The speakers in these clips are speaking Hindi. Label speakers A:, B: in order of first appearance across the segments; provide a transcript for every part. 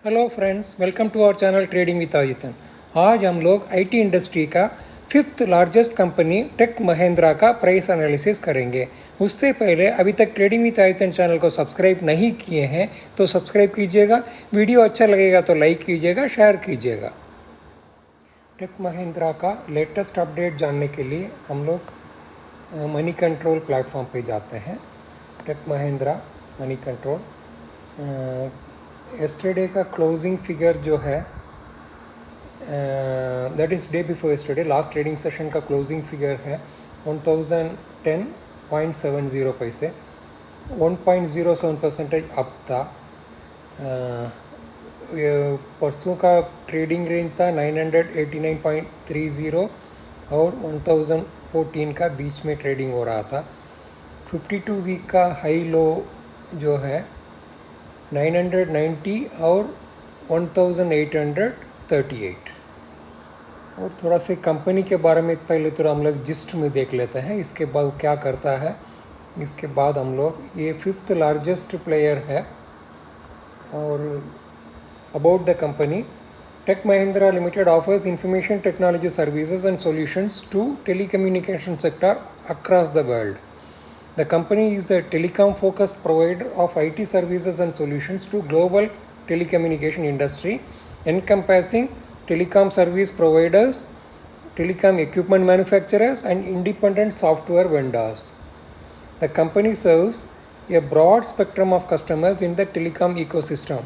A: Hello friends, welcome to our channel trading with Ayutan. आज हम लोग आईटी इंडस्ट्री का fifth largest company Tech Mahindra का प्राइस एनालिसिस करेंगे। उससे पहले अभी तक ट्रेडिंग विद आयुतन चैनल को सब्सक्राइब नहीं किए हैं तो सब्सक्राइब कीजिएगा। वीडियो अच्छा लगेगा तो लाइक कीजिएगा, शेयर कीजिएगा। टेक महिंद्रा का लेटेस्ट अपडेट जानने के लिए हम लोग मनी कंट्रोल प्लेटफॉर्म पे जाते हैं। Tech Mahindra Moneycontrol yesterday का क्लोजिंग फिगर जो है that is day before yesterday, last trading session का क्लोजिंग फिगर है 1010.70 पैसे, 1.07% अप था। परसों का ट्रेडिंग रेंज था 989.30 और 1014 का बीच में ट्रेडिंग हो रहा था। 52 वीक का हाई लो जो है 990 और 1838। और थोड़ा से कंपनी के बारे में पहले थोड़ा हम लोग जिस्ट में देख लेते हैं, इसके बाद क्या करता है। इसके बाद हम लोग ये फिफ्थ लार्जेस्ट प्लेयर है। और about the company, Tech Mahindra limited offers information technology services and solutions to telecommunication sector across the world. The company is a telecom-focused provider of IT services and solutions to global telecommunication industry, encompassing telecom service providers, telecom equipment manufacturers, and independent software vendors. The company serves a broad spectrum of customers in the telecom ecosystem.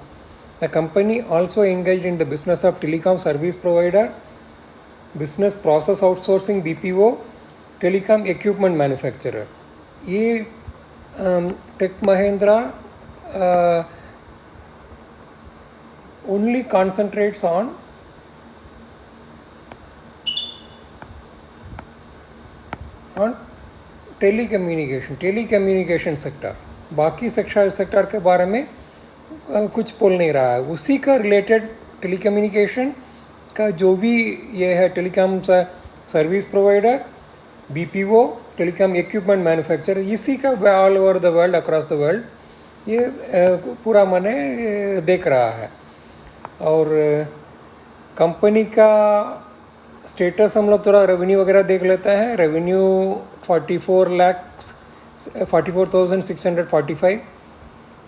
A: The company also engaged in the business of telecom service provider, business process outsourcing BPO, telecom equipment manufacturer. ये Tech Mahindra only concentrates on telecommunication sector. बाकी सेक्टर के बारे में कुछ बोल नहीं रहा है। उसी का रिलेटेड टेलीकम्युनिकेशन का जो भी ये है, telecom service provider, BPO, telecom equipment manufacture, इसी का all over the world, across the world ये पूरा मैंने देख रहा है। और कंपनी का स्टेटस हम लोग थोड़ा रेवेन्यू वगैरह देख लेते हैं। रेवेन्यू 44,645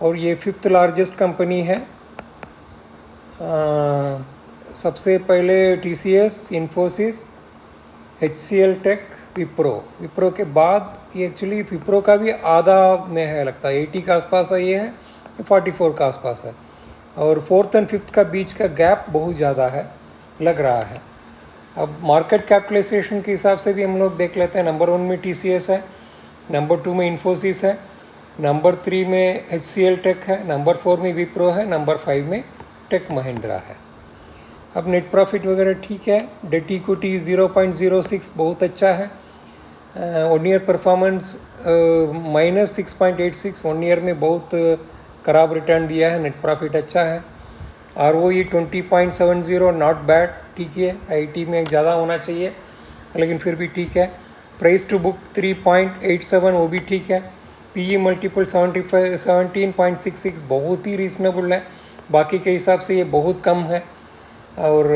A: और ये फिफ्थ लार्जेस्ट कंपनी है। सबसे पहले TCS, Infosys, HCL tech, Wipro के बाद ये एक्चुअली विप्रो का भी आधा में है, लगता है 80 के आसपास है, ये है 44 के आसपास है। और फोर्थ एंड फिफ्थ का बीच का गैप बहुत ज़्यादा है लग रहा है। अब मार्केट कैपिटलाइजेशन के हिसाब से भी हम लोग देख लेते हैं। नंबर 1 में TCS है, नंबर 2 में इन्फोसिस है, नंबर 3 में HCL टेक है, नंबर 4 में विप्रो है, नंबर 5 में टेक महिंद्रा है। अब नेट प्रॉफिट वगैरह ठीक है। डेट इक्विटी 0.06 बहुत अच्छा है। 1 ईयर परफॉर्मेंस -6.86, 1 ईयर में बहुत ख़राब रिटर्न दिया है। नेट प्रॉफिट अच्छा है। ROE 20.70 नॉट बैड, ठीक है। IT में ज़्यादा होना चाहिए लेकिन फिर भी ठीक है। प्राइस टू बुक 3.87 वो भी ठीक है। PE मल्टीपल 17.66 बहुत ही रीजनेबल है, बाकी के हिसाब से ये बहुत कम है। और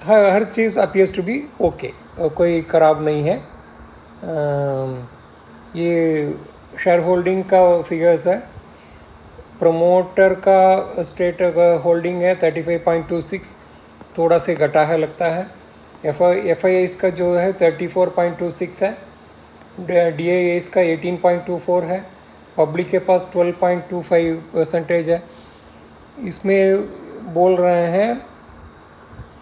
A: हर चीज़ अपीयर्स टू बी ओके, कोई ख़राब नहीं है। ये शेयर होल्डिंग का फिगर्स है। प्रमोटर का स्टेट होल्डिंग है 35.26, थोड़ा से घटा है लगता है। FIIs का जो है 34.26 है। DIIs का 18.24 है। पब्लिक के पास 12.25% है। इसमें बोल रहे हैं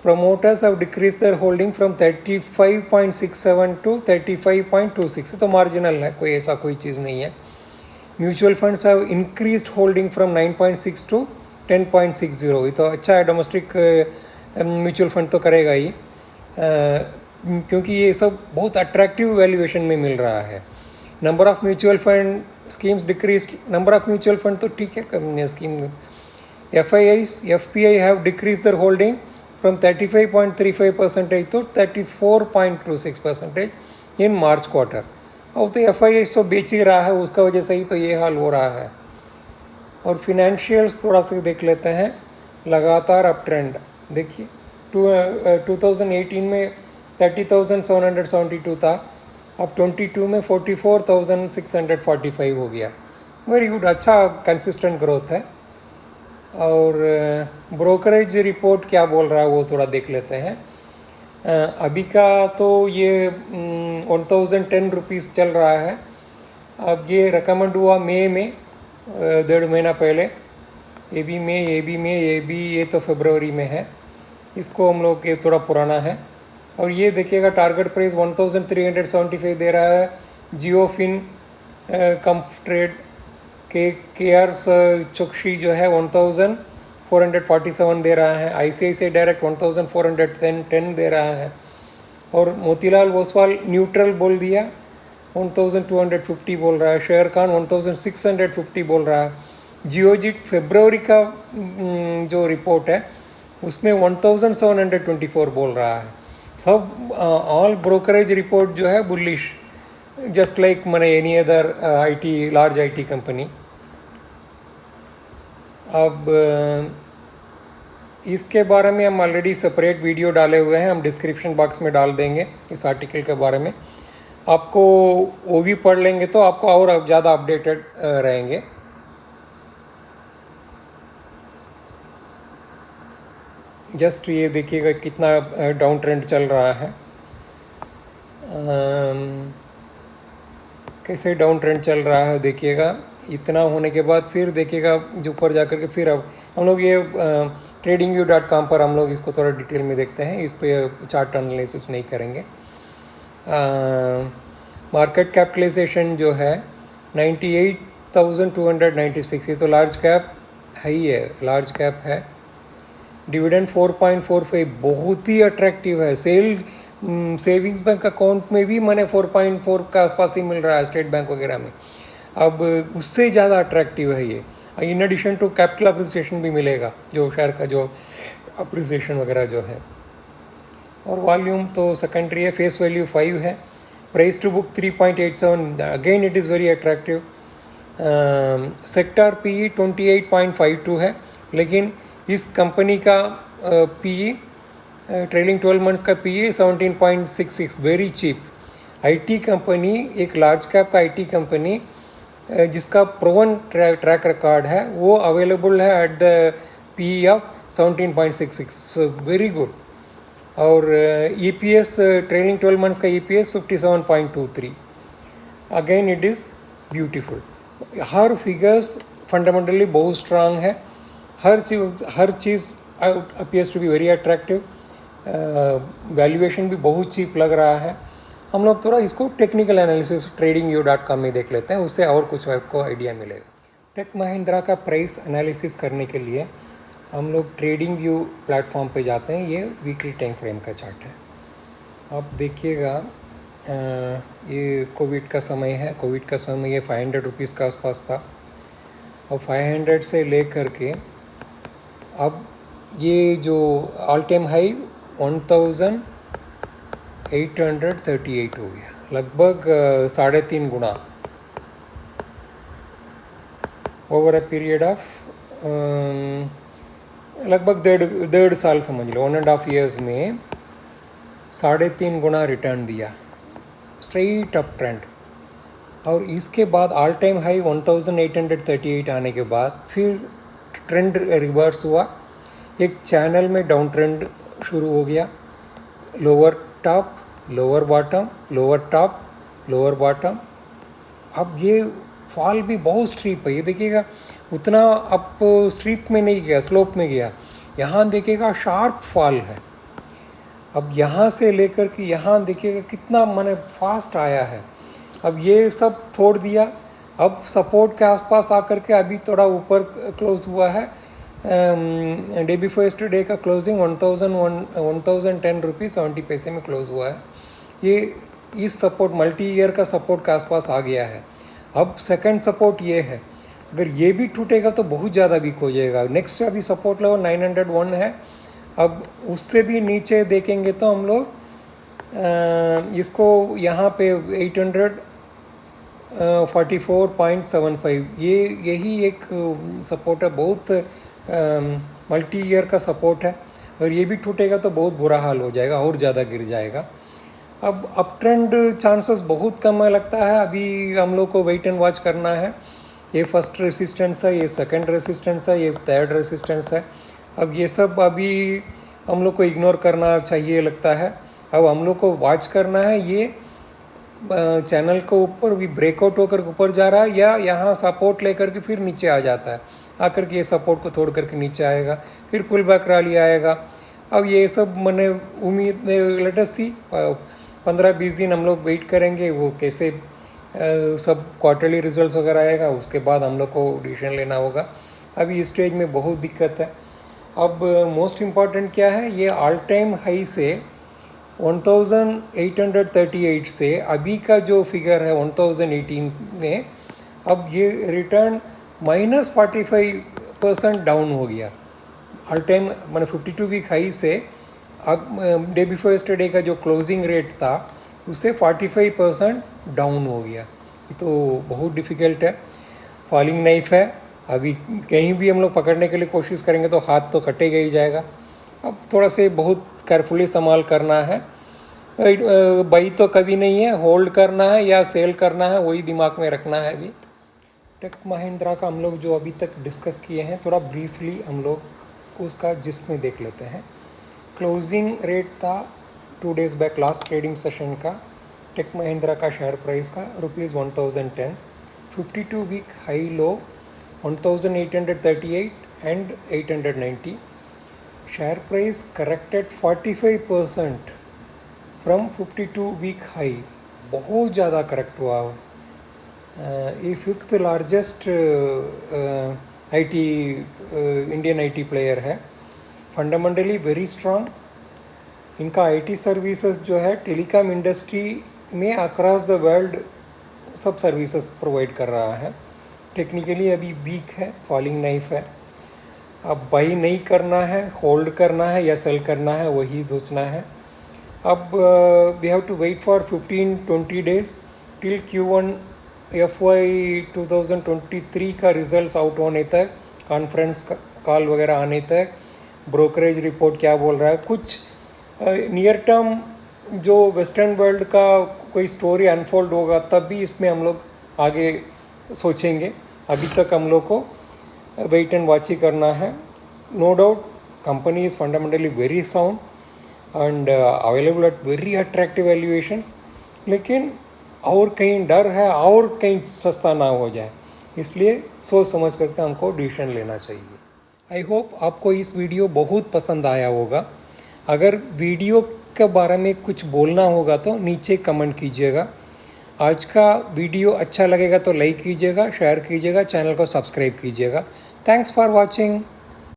A: promoters have decreased their holding from 35.67 to 35.26, तो मार्जिनल है, कोई ऐसा कोई चीज़ नहीं है। Mutual funds have increased holding from 9.6 to 10.60, ये तो अच्छा है। डोमेस्टिक म्यूचुअल फंड तो करेगा ही, क्योंकि ये सब बहुत अट्रैक्टिव वैल्यूएशन में मिल रहा है। Number of mutual fund schemes decreased, number of mutual fund तो ठीक है scheme. FPI have decreased their holding from 35.35% to 34.26% in March quarter. अब तो FIIs तो बेच ही रहा है, उसका वजह से ही तो ये हाल हो रहा है। और फिनेंशियल्स थोड़ा सा देख लेते हैं। लगातार अप ट्रेंड। देखिए 2018 में 30,772 था, अब 22 में 44,645 हो गया। वेरी गुड, अच्छा कंसिस्टेंट ग्रोथ है। और ब्रोकरेज रिपोर्ट क्या बोल रहा है वो थोड़ा देख लेते हैं। अभी का तो ये 1010 रुपीज़ चल रहा है। अब ये रिकमेंड हुआ मई में, 1.5 महीना पहले। ये भी ये तो फरवरी में है। इसको हम लोग, ये थोड़ा पुराना है। और ये देखिएगा टारगेट प्राइस 1375 दे रहा है। जियोफिन कंफ ट्रेड के आर चोक्शी जो है 1447 दे रहा है। ICICI डायरेक्ट 1410 दे रहा है। और मोतीलाल ओसवाल न्यूट्रल बोल दिया, 1250 बोल रहा है। शेयर खान 1650 बोल रहा है। जियोजिट फरवरी का जो रिपोर्ट है उसमें 1724 बोल रहा है। सब ऑल ब्रोकरेज रिपोर्ट जो है बुलिश, जस्ट लाइक मैंने any other IT large IT company. अब इसके बारे में हम ऑलरेडी सेपरेट वीडियो डाले हुए हैं, हम डिस्क्रिप्शन बॉक्स में डाल देंगे इस आर्टिकल के बारे में। आपको वो भी पढ़ लेंगे तो आपको और ज़्यादा अपडेटेड रहेंगे। जस्ट ये देखिएगा कितना डाउन ट्रेंड चल रहा है। कैसे डाउन ट्रेंड चल रहा है देखिएगा। इतना होने के बाद फिर देखिएगा जो ऊपर जा कर के फिर अब हम लोग ये tradingview.com पर हम लोग इसको थोड़ा डिटेल में देखते हैं। इस पर चार्ट एनालिसिस नहीं करेंगे। मार्केट कैपिटलाइजेशन जो है 98,296, ये तो लार्ज कैप है ही है, लार्ज कैप है। डिविडेंड 4.45 बहुत ही अट्रैक्टिव है। सेविंग्स बैंक अकाउंट में भी मैंने 4.4 का आसपास ही मिल रहा है स्टेट बैंक वगैरह में। अब उससे ज़्यादा अट्रैक्टिव है ये। In addition to capital appreciation भी मिलेगा, जो शेयर का जो अप्रिसिएशन वगैरह जो है। और वॉल्यूम तो सेकेंडरी है। फेस वैल्यू 5 है। Price to book 3.87, again it is very attractive. Sector PE 28.52 है, लेकिन इस कंपनी का PE ट्रेलिंग 12 मंथ्स का PE 17.66, very cheap. IT company, एक लार्ज कैप का IT कंपनी जिसका प्रोवन ट्रैक रिकॉर्ड है, वो अवेलेबल है at the PE of 17.66, very good. और EPS ट्रेलिंग 12 मंथ्स का EPS 57.23, again it is beautiful. हर फिगर्स फंडामेंटली बहुत स्ट्रांग है। हर चीज़ appears to be very attractive. Valuation भी बहुत चीप लग रहा है। हम लोग थोड़ा इसको टेक्निकल एनालिसिस tradingview.com में देख लेते हैं, उससे और कुछ आपको आइडिया मिलेगा। टेक महिंद्रा का प्राइस एनालिसिस करने के लिए हम लोग TradingView प्लेटफॉर्म पे जाते हैं। ये वीकली टाइम फ्रेम का चार्ट है। आप देखिएगा, ये कोविड का समय है। कोविड का समय ये 500 रुपीज़ के आसपास था, और 500 से लेकर के अब ये जो ऑल टाइम हाई 1838 हो गया, लगभग 3.5 गुना ओवर अ पीरियड ऑफ लगभग 1.5 साल समझ लो, 1.5 ईयर्स में 3.5 गुना रिटर्न दिया, स्ट्रेट अप ट्रेंड। और इसके बाद ऑल टाइम हाई 1838 आने के बाद फिर ट्रेंड रिवर्स हुआ। एक चैनल में डाउन ट्रेंड शुरू हो गया, lower top, lower bottom, lower top, lower bottom. अब ये फॉल भी बहुत स्टीप है। ये देखिएगा उतना अप स्टीप में नहीं गया, स्लोप में गया। यहाँ देखिएगा शार्प फॉल है। अब यहाँ से लेकर के यहाँ देखिएगा कितना माने फास्ट आया है। अब ये सब छोड़ दिया, अब सपोर्ट के आसपास आकर के अभी थोड़ा ऊपर क्लोज हुआ है। डे बिफोर यस्टरडे का क्लोजिंग 1010 रुपीज़ 70 पैसे में क्लोज हुआ है। ये इस सपोर्ट मल्टी ईयर का सपोर्ट के आसपास आ गया है। अब सेकंड सपोर्ट ये है, अगर ये भी टूटेगा तो बहुत ज़्यादा वीक हो जाएगा। नेक्स्ट अभी सपोर्ट लेवल 901 है। अब उससे भी नीचे देखेंगे तो हम लोग इसको यहाँ पे 844.75, यही एक सपोर्ट है, बहुत मल्टी ईयर का सपोर्ट है। और ये भी टूटेगा तो बहुत बुरा हाल हो जाएगा और ज़्यादा गिर जाएगा। अब अप ट्रेंड चांसेस बहुत कम है लगता है। अभी हम लोग को वेट एंड वॉच करना है। ये फर्स्ट रेसिस्टेंस है, ये सेकंड रेसिस्टेंस है, ये थर्ड रेसिस्टेंस है। अब ये सब अभी हम लोग को इग्नोर करना चाहिए लगता है। अब हम लोग को वॉच करना है ये चैनल को ऊपर भी ब्रेकआउट होकर ऊपर जा रहा है या यहाँ सपोर्ट लेकर के फिर नीचे आ जाता है, आकर के ये सपोर्ट को तोड़ करके नीचे आएगा, फिर पुल बैक रैली आएगा। अब ये सब मैंने उम्मीद लेट अस सी 15-20 दिन हम लोग वेट करेंगे वो कैसे सब क्वार्टरली रिजल्ट्स वगैरह आएगा, उसके बाद हम लोग को डिसीजन लेना होगा। अभी इस स्टेज में बहुत दिक्कत है। अब मोस्ट इम्पॉर्टेंट क्या है, ये ऑल टाइम हाई से 1838 से अभी का जो फिगर है 1018 में, अब ये रिटर्न -45% डाउन हो गया। ऑल टाइम मैंने 52 वीक हाई से अब डे बिफोर यस्टरडे का जो क्लोजिंग रेट था उससे 45% डाउन हो गया। ये तो बहुत डिफ़िकल्ट है, फॉलिंग नाइफ है। अभी कहीं भी हम लोग पकड़ने के लिए कोशिश करेंगे तो हाथ तो कटेगा ही जाएगा। अब थोड़ा से बहुत केयरफुली संभाल करना है। बाई तो कभी नहीं है, होल्ड करना है या सेल करना है, वही दिमाग में रखना है। अभी टेक महिंद्रा का हम लोग जो अभी तक डिस्कस किए हैं थोड़ा ब्रीफली हम लोग उसका जिस्ट में देख लेते हैं। क्लोजिंग रेट था 2 days back last trading session का टेक महिंद्रा का शेयर प्राइस का ₹1010, 52 week high low 1838 and 890। Share price corrected 45% from 52 week high, बहुत ज़्यादा करेक्ट हुआ। ये 5th largest Indian IT player है, फंडामेंटली वेरी स्ट्रॉन्ग। इनका आईटी सर्विसेज जो है टेलीकॉम इंडस्ट्री में अक्रॉस द वर्ल्ड सब सर्विसेज प्रोवाइड कर रहा है। टेक्निकली अभी वीक है, फॉलिंग नाइफ है। अब बाई नहीं करना है, होल्ड करना है या सेल करना है, वही सोचना है। अब we have to wait for 15-20 days till Q1 FY 2023 का रिजल्ट्स आउट होने तक, कॉन्फ्रेंस कॉल वगैरह आने तक, ब्रोकरेज रिपोर्ट क्या बोल रहा है, कुछ नियर टर्म जो वेस्टर्न वर्ल्ड का कोई स्टोरी अनफोल्ड होगा तब भी इसमें हम लोग आगे सोचेंगे। अभी तक हम लोग को वेट एंड वॉच ही करना है। No doubt company is fundamentally very sound and available at very attractive valuations, लेकिन और कहीं डर है और कहीं सस्ता ना हो जाए, इसलिए सोच समझ करके हमको डिसीजन लेना चाहिए। आई होप आपको इस वीडियो बहुत पसंद आया होगा। अगर वीडियो के बारे में कुछ बोलना होगा तो नीचे कमेंट कीजिएगा। आज का वीडियो अच्छा लगेगा तो लाइक कीजिएगा, शेयर कीजिएगा, चैनल को सब्सक्राइब कीजिएगा। Thanks for watching.